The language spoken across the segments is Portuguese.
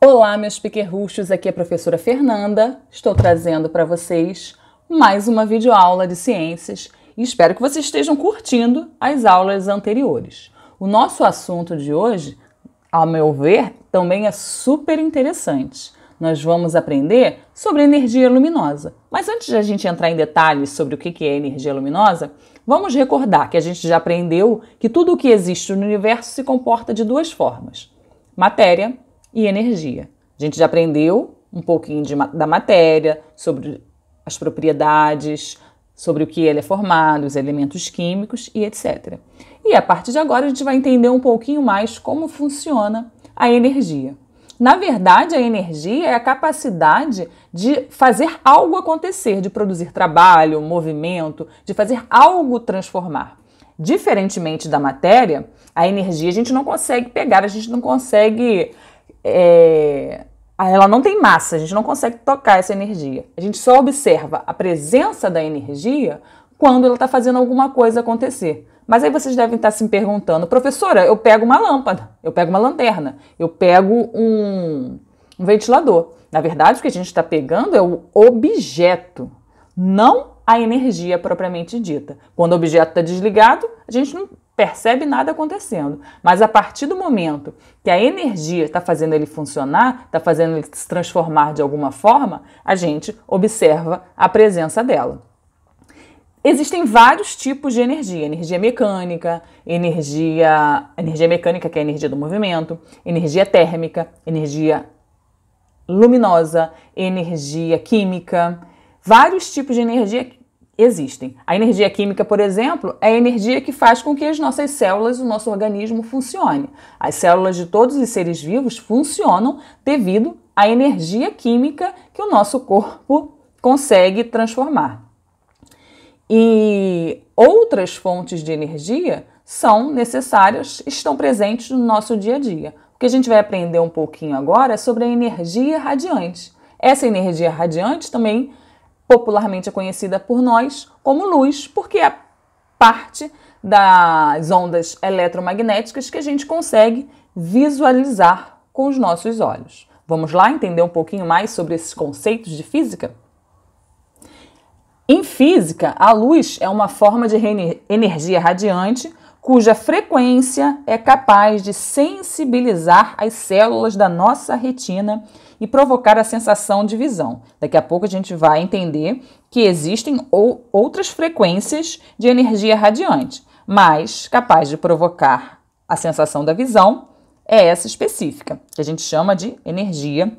Olá, meus pequerruchos, aqui é a professora Fernanda. Estou trazendo para vocês mais uma videoaula de ciências e espero que vocês estejam curtindo as aulas anteriores. O nosso assunto de hoje, ao meu ver, também é super interessante. Nós vamos aprender sobre energia luminosa. Mas antes de a gente entrar em detalhes sobre o que é energia luminosa, vamos recordar que a gente já aprendeu que tudo o que existe no universo se comporta de duas formas: matéria e energia. A gente já aprendeu um pouquinho da matéria, sobre as propriedades, sobre o que ele é formado, os elementos químicos e etc. E a partir de agora a gente vai entender um pouquinho mais como funciona a energia. Na verdade, a energia é a capacidade de fazer algo acontecer, de produzir trabalho, movimento, de fazer algo transformar. Diferentemente da matéria, a energia a gente não consegue pegar, a gente não consegue... ela não tem massa, a gente não consegue tocar essa energia. A gente só observa a presença da energia quando ela está fazendo alguma coisa acontecer. Mas aí vocês devem estar se perguntando: professora, eu pego uma lâmpada, eu pego uma lanterna, eu pego um ventilador. Na verdade, o que a gente está pegando é o objeto, não a energia propriamente dita. Quando o objeto está desligado, a gente não percebe nada acontecendo. Mas a partir do momento que a energia está fazendo ele funcionar, está fazendo ele se transformar de alguma forma, a gente observa a presença dela. Existem vários tipos de energia: energia mecânica, energia mecânica, que é a energia do movimento, energia térmica, energia luminosa, energia química. Vários tipos de energia existem. A energia química, por exemplo, é a energia que faz com que as nossas células, o nosso organismo funcione. As células de todos os seres vivos funcionam devido à energia química que o nosso corpo consegue transformar. E outras fontes de energia são necessárias, estão presentes no nosso dia a dia. O que a gente vai aprender um pouquinho agora é sobre a energia radiante. Essa energia radiante também popularmente é conhecida por nós como luz, porque é parte das ondas eletromagnéticas que a gente consegue visualizar com os nossos olhos. Vamos lá entender um pouquinho mais sobre esses conceitos de física? Em física, a luz é uma forma de energia radiante cuja frequência é capaz de sensibilizar as células da nossa retina e provocar a sensação de visão. Daqui a pouco a gente vai entender que existem outras frequências de energia radiante, mas capaz de provocar a sensação da visão é essa específica, que a gente chama de energia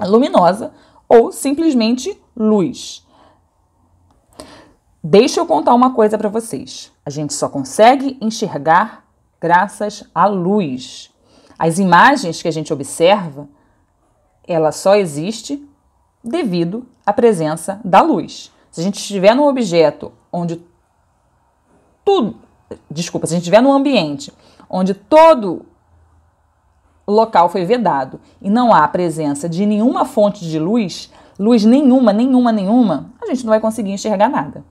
luminosa ou simplesmente luz. Deixa eu contar uma coisa para vocês. A gente só consegue enxergar graças à luz. As imagens que a gente observa, ela só existe devido à presença da luz. Se a gente estiver num objeto onde se a gente estiver num ambiente onde todo o local foi vedado e não há a presença de nenhuma fonte de luz nenhuma, a gente não vai conseguir enxergar nada.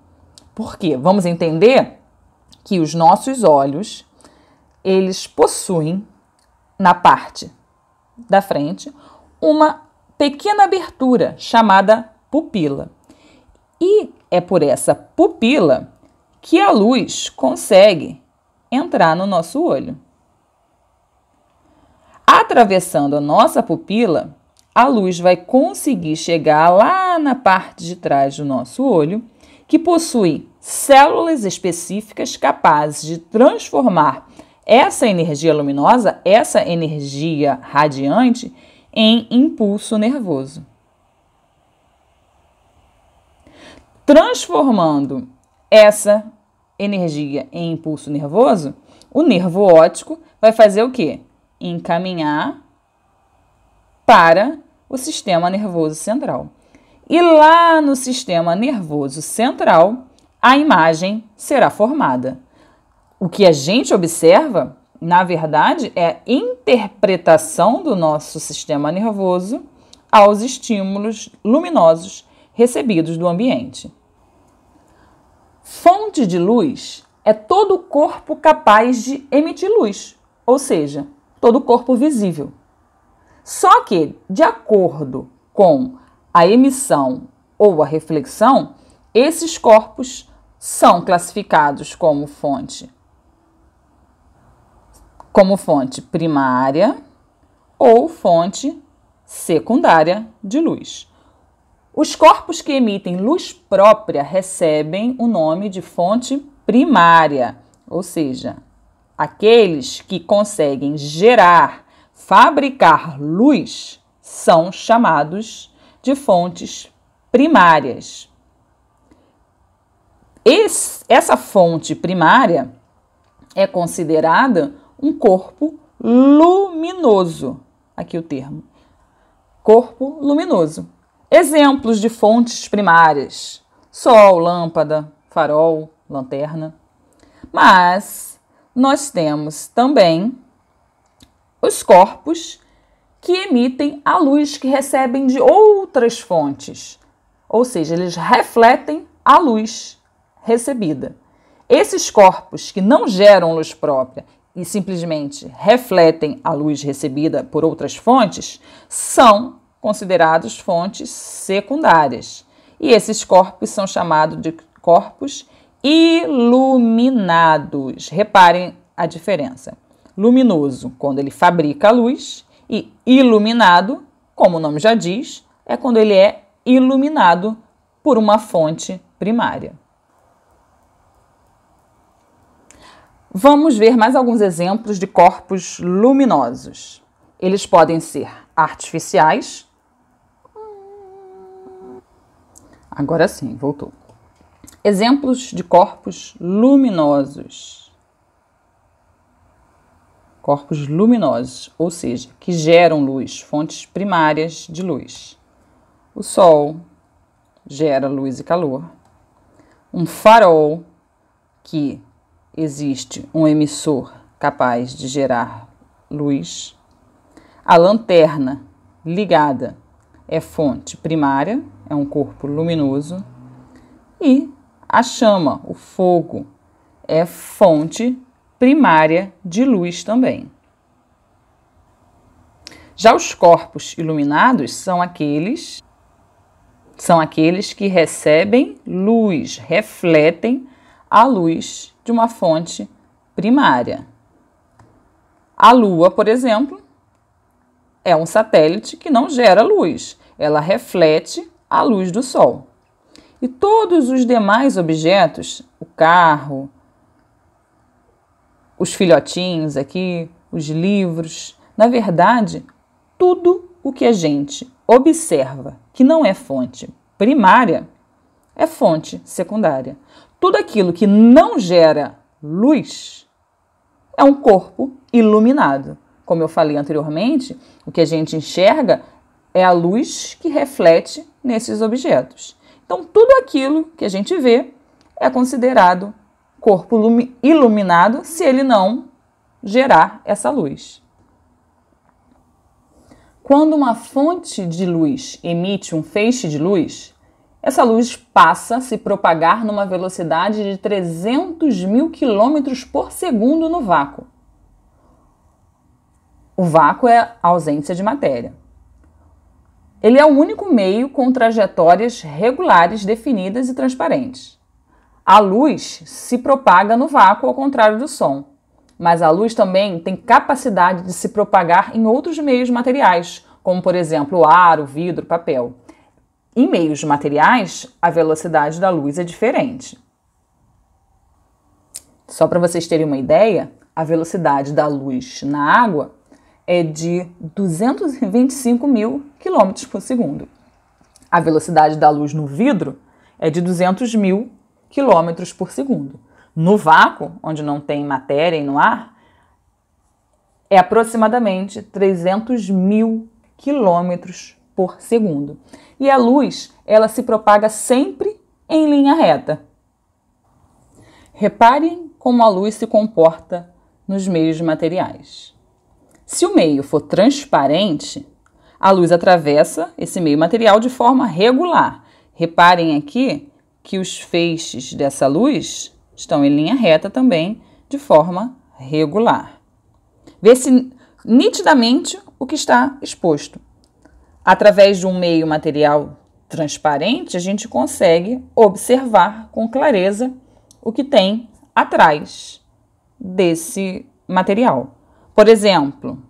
Por quê? Vamos entender que os nossos olhos, eles possuem, na parte da frente, uma pequena abertura chamada pupila. E é por essa pupila que a luz consegue entrar no nosso olho. Atravessando a nossa pupila, a luz vai conseguir chegar lá na parte de trás do nosso olho, que possui células específicas capazes de transformar essa energia luminosa, essa energia radiante, em impulso nervoso. Transformando essa energia em impulso nervoso, o nervo óptico vai fazer o quê? Encaminhar para o sistema nervoso central. E lá no sistema nervoso central, a imagem será formada. O que a gente observa, na verdade, é a interpretação do nosso sistema nervoso aos estímulos luminosos recebidos do ambiente. Fonte de luz é todo o corpo capaz de emitir luz, ou seja, todo o corpo visível. Só que, de acordo com a emissão ou a reflexão, esses corpos são classificados como fonte primária ou fonte secundária de luz. Os corpos que emitem luz própria recebem o nome de fonte primária, ou seja, aqueles que conseguem gerar, fabricar luz são chamados de fontes primárias. Essa fonte primária é considerada um corpo luminoso. Aqui o termo. Corpo luminoso. Exemplos de fontes primárias: sol, lâmpada, farol, lanterna. Mas nós temos também os corpos que emitem a luz que recebem de outras fontes, ou seja, eles refletem a luz recebida. Esses corpos que não geram luz própria e simplesmente refletem a luz recebida por outras fontes são considerados fontes secundárias. E esses corpos são chamados de corpos iluminados. Reparem a diferença. Luminoso, quando ele fabrica a luz, e iluminado, como o nome já diz, é quando ele é iluminado por uma fonte primária. Vamos ver mais alguns exemplos de corpos luminosos. Eles podem ser artificiais. Agora sim, voltou. Exemplos de corpos luminosos. Corpos luminosos, ou seja, que geram luz, fontes primárias de luz. O sol gera luz e calor. Um farol, que existe um emissor capaz de gerar luz. A lanterna ligada é fonte primária, é um corpo luminoso. E a chama, o fogo, é fonte primária de luz também. Já os corpos iluminados são aqueles que recebem luz, refletem a luz de uma fonte primária. A Lua, por exemplo, é um satélite que não gera luz, ela reflete a luz do Sol. E todos os demais objetos, o carro, os filhotinhos aqui, os livros, na verdade, tudo o que a gente observa que não é fonte primária é fonte secundária. Tudo aquilo que não gera luz é um corpo iluminado. Como eu falei anteriormente, o que a gente enxerga é a luz que reflete nesses objetos. Então, tudo aquilo que a gente vê é considerado corpo iluminado se ele não gerar essa luz. Quando uma fonte de luz emite um feixe de luz, essa luz passa a se propagar numa velocidade de 300.000 km por segundo no vácuo. O vácuo é a ausência de matéria. Ele é o único meio com trajetórias regulares, definidas e transparentes. A luz se propaga no vácuo ao contrário do som, mas a luz também tem capacidade de se propagar em outros meios materiais, como por exemplo o ar, o vidro, o papel. Em meios materiais, a velocidade da luz é diferente. Só para vocês terem uma ideia, a velocidade da luz na água é de 225.000 km por segundo. A velocidade da luz no vidro é de 200.000 km por segundo. No vácuo, onde não tem matéria e no ar, é aproximadamente 300.000 km por segundo. E a luz, ela se propaga sempre em linha reta. Reparem como a luz se comporta nos meios materiais. Se o meio for transparente, a luz atravessa esse meio material de forma regular. Reparem aqui que os feixes dessa luz estão em linha reta também, de forma regular. Vê-se nitidamente o o que está exposto. Através de um meio material transparente, a gente consegue observar com clareza o que tem atrás desse material. Por exemplo,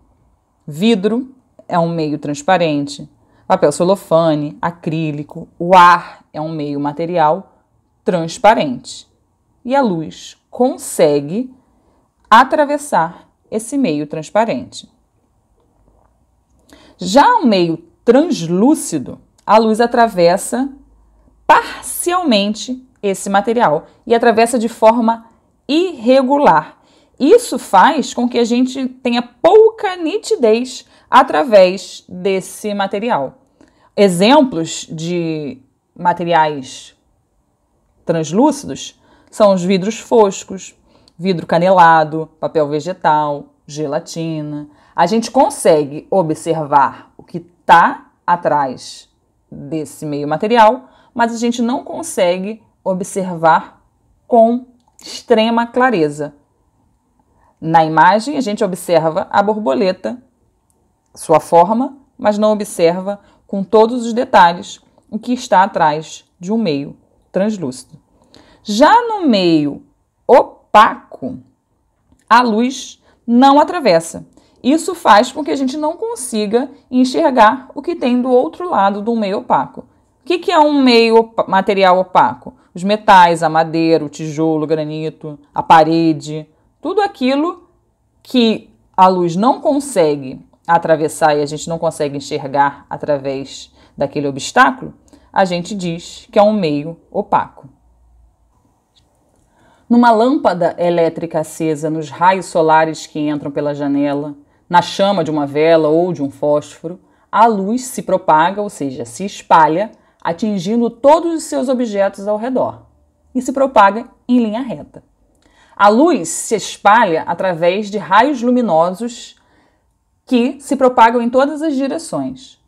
vidro é um meio transparente, papel celofane, acrílico, o ar é um meio material transparente. E a luz consegue atravessar esse meio transparente. Já o meio translúcido, a luz atravessa parcialmente esse material e atravessa de forma irregular. Isso faz com que a gente tenha pouca nitidez através desse material. Exemplos de materiais translúcidos são os vidros foscos, vidro canelado, papel vegetal, gelatina. A gente consegue observar o que está atrás desse meio material, mas a gente não consegue observar com extrema clareza. Na imagem, a gente observa a borboleta, sua forma, mas não observa com todos os detalhes o que está atrás de um meio translúcido. Já no meio opaco, a luz não atravessa. Isso faz com que a gente não consiga enxergar o que tem do outro lado do meio opaco. O que é um meio material opaco? Os metais, a madeira, o tijolo, o granito, a parede, tudo aquilo que a luz não consegue atravessar e a gente não consegue enxergar através daquele obstáculo, a gente diz que é um meio opaco. Numa lâmpada elétrica acesa, nos raios solares que entram pela janela, na chama de uma vela ou de um fósforo, a luz se propaga, ou seja, se espalha, atingindo todos os seus objetos ao redor e se propaga em linha reta. A luz se espalha através de raios luminosos que se propagam em todas as direções.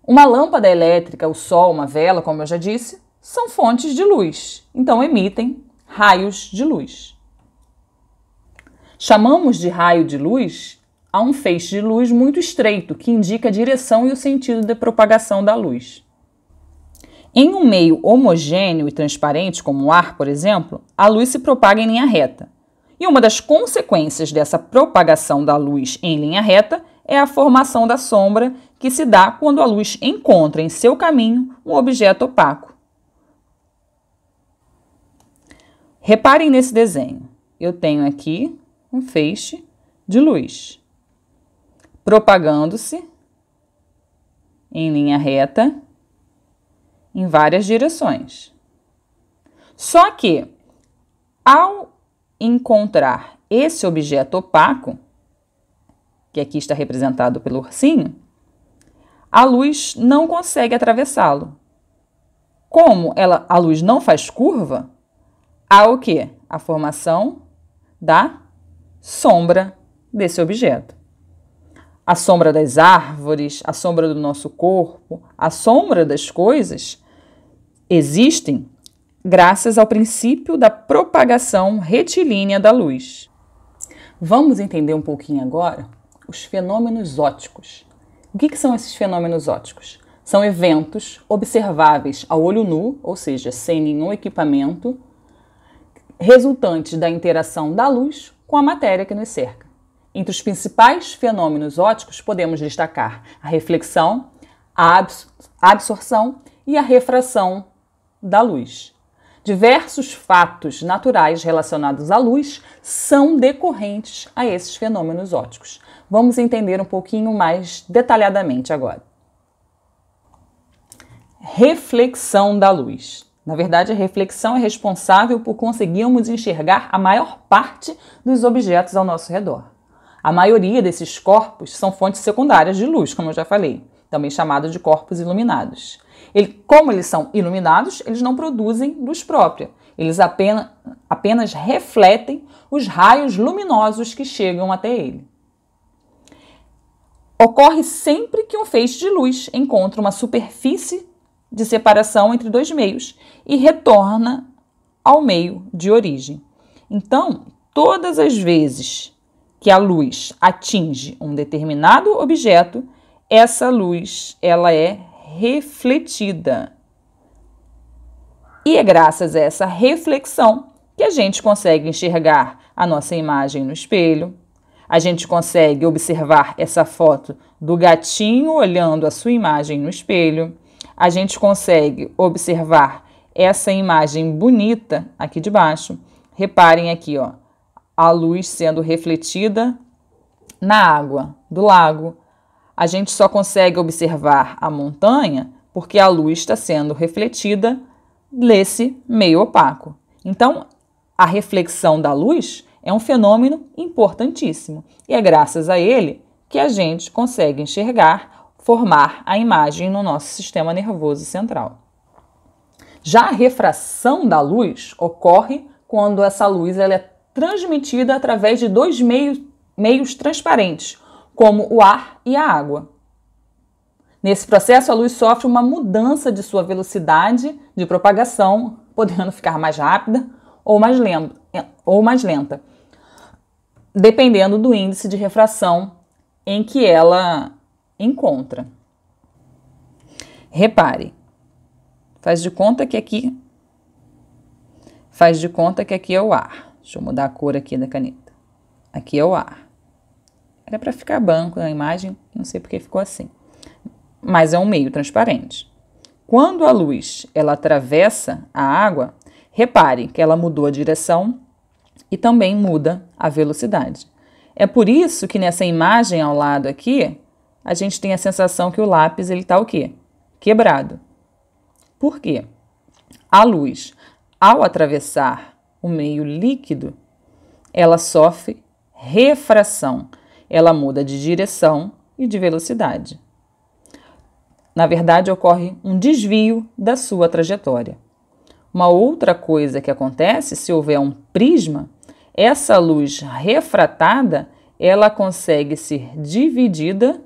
Uma lâmpada elétrica, o sol, uma vela, como eu já disse, são fontes de luz, então emitem raios de luz. Chamamos de raio de luz a um feixe de luz muito estreito que indica a direção e o sentido de propagação da luz. Em um meio homogêneo e transparente, como o ar, por exemplo, a luz se propaga em linha reta. E uma das consequências dessa propagação da luz em linha reta é a formação da sombra que se dá quando a luz encontra em seu caminho um objeto opaco. Reparem nesse desenho. Eu tenho aqui um feixe de luz propagando-se em linha reta em várias direções. Só que, ao encontrar esse objeto opaco, que aqui está representado pelo ursinho, a luz não consegue atravessá-lo. Como a luz não faz curva, há o quê? A formação da sombra desse objeto. A sombra das árvores, a sombra do nosso corpo, a sombra das coisas existem graças ao princípio da propagação retilínea da luz. Vamos entender um pouquinho agora os fenômenos ópticos. O que são esses fenômenos ópticos? São eventos observáveis ao olho nu, ou seja, sem nenhum equipamento, resultantes da interação da luz com a matéria que nos cerca. Entre os principais fenômenos ópticos podemos destacar a reflexão, a absorção e a refração da luz. Diversos fatos naturais relacionados à luz são decorrentes a esses fenômenos ópticos. Vamos entender um pouquinho mais detalhadamente agora. Reflexão da luz. Na verdade, a reflexão é responsável por conseguirmos enxergar a maior parte dos objetos ao nosso redor. A maioria desses corpos são fontes secundárias de luz, como eu já falei, também chamados de corpos iluminados. Como eles são iluminados, eles não produzem luz própria. Eles apenas refletem os raios luminosos que chegam até ele. Ocorre sempre que um feixe de luz encontra uma superfície de separação entre dois meios e retorna ao meio de origem. Então, todas as vezes que a luz atinge um determinado objeto, essa luz ela é refletida. E é graças a essa reflexão que a gente consegue enxergar a nossa imagem no espelho, a gente consegue observar essa foto do gatinho olhando a sua imagem no espelho, a gente consegue observar essa imagem bonita aqui de baixo. Reparem aqui, ó, a luz sendo refletida na água do lago. A gente só consegue observar a montanha porque a luz está sendo refletida nesse meio opaco. Então, a reflexão da luz é um fenômeno importantíssimo e é graças a ele que a gente consegue enxergar, formar a imagem no nosso sistema nervoso central. Já a refração da luz ocorre quando essa luz ela é transmitida através de dois meios transparentes, como o ar e a água. Nesse processo, a luz sofre uma mudança de sua velocidade de propagação, podendo ficar mais rápida ou mais lenta, dependendo do índice de refração em que ela encontra. Repare, faz de conta que aqui é o ar. Deixa eu mudar a cor aqui da caneta. Aqui é o ar. Era para ficar branco na imagem, não sei porque ficou assim. Mas é um meio transparente. Quando a luz ela atravessa a água, repare que ela mudou a direção e também muda a velocidade. É por isso que nessa imagem ao lado aqui, a gente tem a sensação que o lápis está o quê? Quebrado. Por quê? A luz, ao atravessar o meio líquido, ela sofre refração. Ela muda de direção e de velocidade. Na verdade, ocorre um desvio da sua trajetória. Uma outra coisa que acontece, se houver um prisma, essa luz refratada, ela consegue ser dividida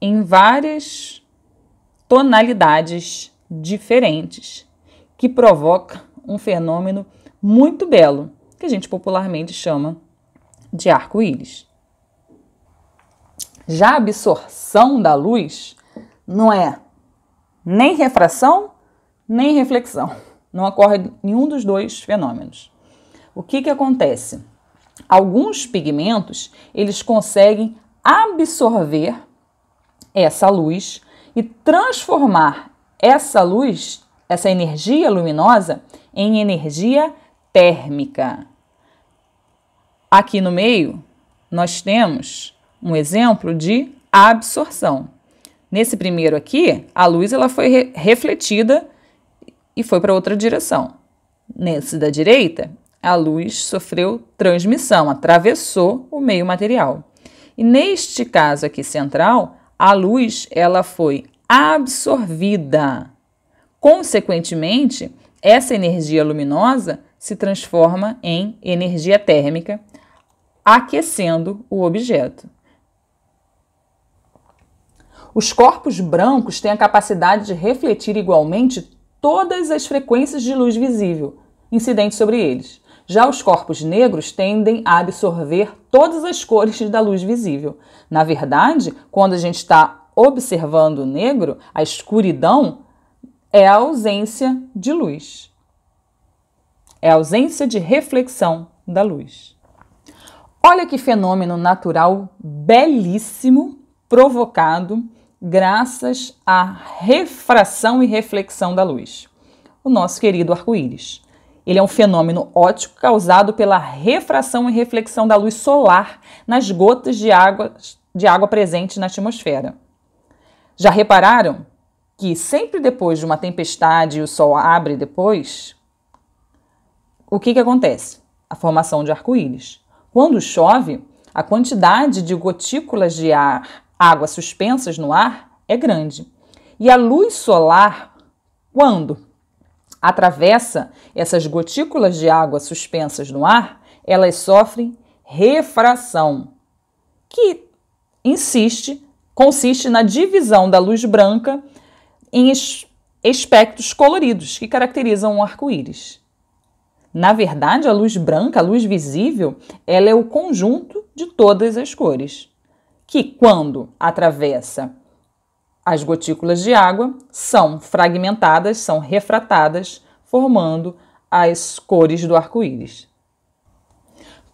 em várias tonalidades diferentes, que provoca um fenômeno muito belo, que a gente popularmente chama de arco-íris. Já a absorção da luz não é nem refração, nem reflexão. Não ocorre nenhum dos dois fenômenos. O que acontece? Alguns pigmentos, eles conseguem absorver essa luz e transformar essa luz, essa energia luminosa, em energia térmica. Aqui no meio, nós temos um exemplo de absorção. Nesse primeiro aqui, a luz ela foi refletida e foi para outra direção. Nesse da direita, a luz sofreu transmissão, atravessou o meio material. E neste caso aqui central, a luz ela foi absorvida. Consequentemente, essa energia luminosa se transforma em energia térmica, aquecendo o objeto. Os corpos brancos têm a capacidade de refletir igualmente todas as frequências de luz visível incidentes sobre eles. Já os corpos negros tendem a absorver todas as cores da luz visível. Na verdade, quando a gente está observando o negro, a escuridão é a ausência de luz. É a ausência de reflexão da luz. Olha que fenômeno natural belíssimo provocado graças à refração e reflexão da luz. O nosso querido arco-íris. Ele é um fenômeno óptico causado pela refração e reflexão da luz solar nas gotas de água presentes na atmosfera. Já repararam que sempre depois de uma tempestade e o sol abre depois, o que acontece? A formação de arco-íris. Quando chove, a quantidade de gotículas de água suspensas no ar é grande. E a luz solar, quando atravessa essas gotículas de água suspensas no ar, elas sofrem refração, que consiste na divisão da luz branca em espectros coloridos que caracterizam um arco-íris. Na verdade, a luz branca, a luz visível, ela é o conjunto de todas as cores, que quando atravessa as gotículas de água, são fragmentadas, são refratadas, formando as cores do arco-íris.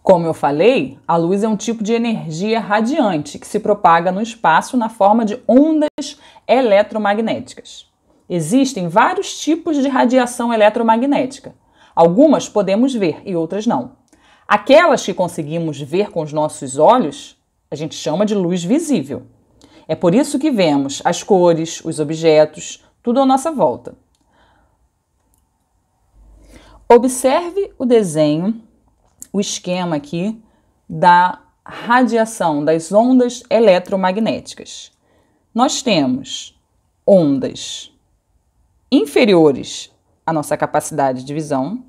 Como eu falei, a luz é um tipo de energia radiante que se propaga no espaço na forma de ondas eletromagnéticas. Existem vários tipos de radiação eletromagnética. Algumas podemos ver e outras não. Aquelas que conseguimos ver com os nossos olhos, a gente chama de luz visível. É por isso que vemos as cores, os objetos, tudo à nossa volta. Observe o desenho, o esquema aqui da radiação, das ondas eletromagnéticas. Nós temos ondas inferiores à nossa capacidade de visão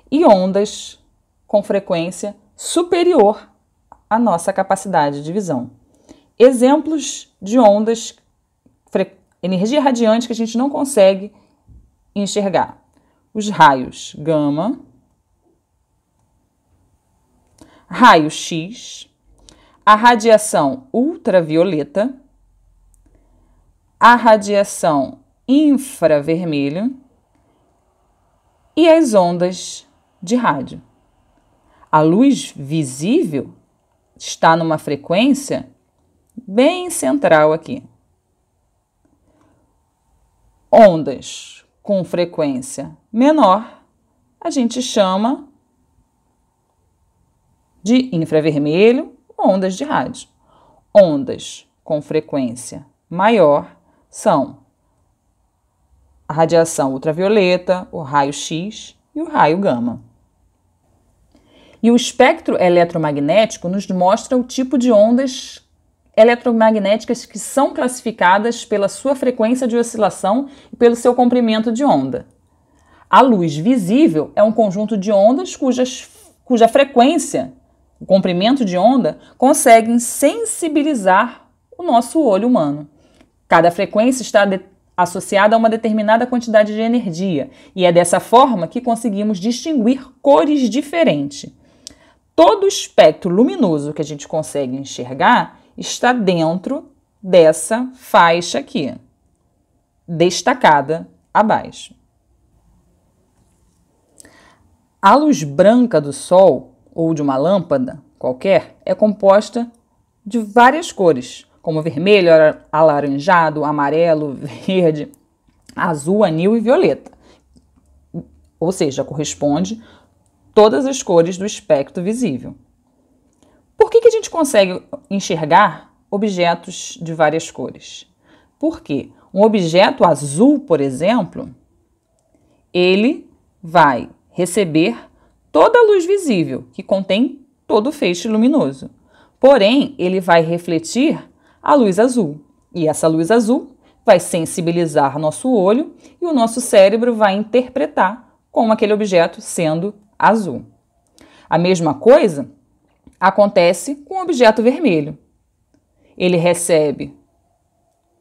e ondas com frequência superior à nossa capacidade de visão. Exemplos de ondas, energia radiante que a gente não consegue enxergar. Os raios gama, raio X, a radiação ultravioleta, a radiação infravermelho e as ondas de rádio. A luz visível está numa frequência bem central aqui. Ondas com frequência menor, a gente chama de infravermelho, ondas de rádio. Ondas com frequência maior são a radiação ultravioleta, o raio X e o raio gama. E o espectro eletromagnético nos mostra o tipo de ondas eletromagnéticas que são classificadas pela sua frequência de oscilação e pelo seu comprimento de onda. A luz visível é um conjunto de ondas cuja frequência, o comprimento de onda, conseguem sensibilizar o nosso olho humano. Cada frequência está associada a uma determinada quantidade de energia, e é dessa forma que conseguimos distinguir cores diferentes. Todo o espectro luminoso que a gente consegue enxergar está dentro dessa faixa aqui, destacada abaixo. A luz branca do Sol, ou de uma lâmpada qualquer, é composta de várias cores, como vermelho, alaranjado, amarelo, verde, azul, anil e violeta. Ou seja, corresponde todas as cores do espectro visível. Por que a gente consegue enxergar objetos de várias cores? Porque um objeto azul, por exemplo, ele vai receber toda a luz visível, que contém todo o feixe luminoso. Porém, ele vai refletir a luz azul. E essa luz azul vai sensibilizar nosso olho e o nosso cérebro vai interpretar como aquele objeto sendo azul. A mesma coisa acontece com o objeto vermelho. Ele recebe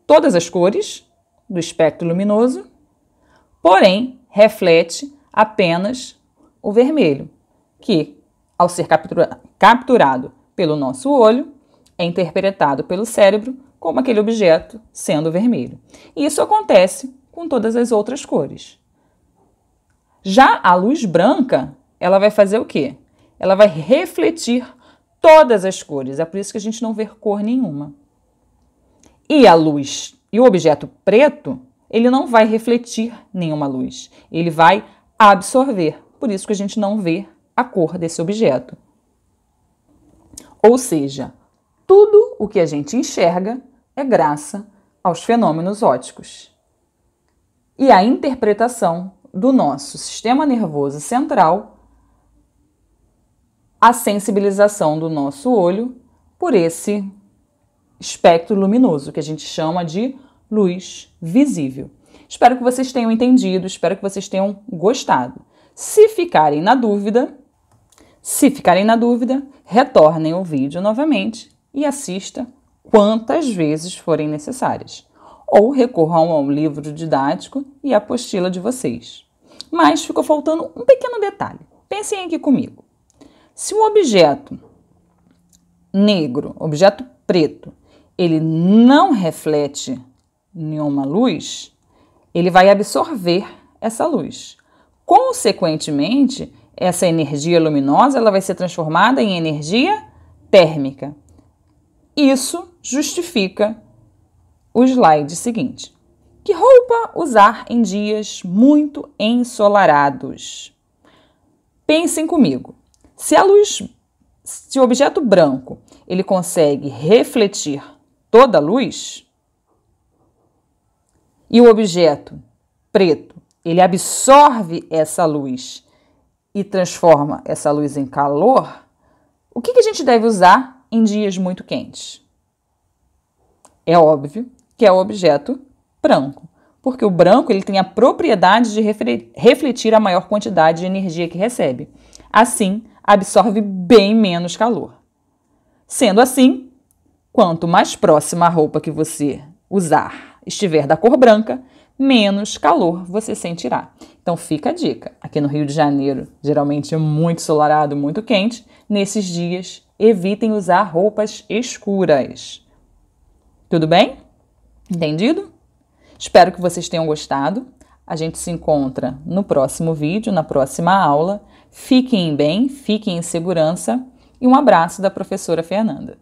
todas as cores do espectro luminoso, porém reflete apenas o vermelho, que, ao ser capturado pelo nosso olho, é interpretado pelo cérebro como aquele objeto sendo vermelho. E isso acontece com todas as outras cores. Já a luz branca, ela vai fazer o quê? Ela vai refletir todas as cores. É por isso que a gente não vê cor nenhuma. E a luz e o objeto preto, ele não vai refletir nenhuma luz. Ele vai absorver. Por isso que a gente não vê a cor desse objeto. Ou seja, tudo o que a gente enxerga é graças aos fenômenos ópticos. E a interpretação do nosso sistema nervoso central, a sensibilização do nosso olho por esse espectro luminoso, que a gente chama de luz visível. Espero que vocês tenham entendido, espero que vocês tenham gostado. Se ficarem na dúvida, retornem o vídeo novamente e assista quantas vezes forem necessárias. Ou recorram ao livro didático e à apostila de vocês. Mas ficou faltando um pequeno detalhe. pensem aqui comigo. Se um objeto negro, objeto preto, ele não reflete nenhuma luz, ele vai absorver essa luz. Consequentemente, essa energia luminosa ela vai ser transformada em energia térmica. Isso justifica o slide seguinte. Que roupa usar em dias muito ensolarados? Pensem comigo. Se o objeto branco ele consegue refletir toda a luz e o objeto preto ele absorve essa luz e transforma essa luz em calor, o que a gente deve usar em dias muito quentes? É óbvio que é o objeto branco, porque o branco ele tem a propriedade de refletir a maior quantidade de energia que recebe. Assim, absorve bem menos calor. Sendo assim, quanto mais próxima a roupa que você usar estiver da cor branca, menos calor você sentirá. Então fica a dica. Aqui no Rio de Janeiro, geralmente é muito ensolarado, muito quente. Nesses dias, evitem usar roupas escuras. Tudo bem? Entendido? Espero que vocês tenham gostado. A gente se encontra no próximo vídeo, na próxima aula. Fiquem bem, fiquem em segurança e um abraço da professora Fernanda.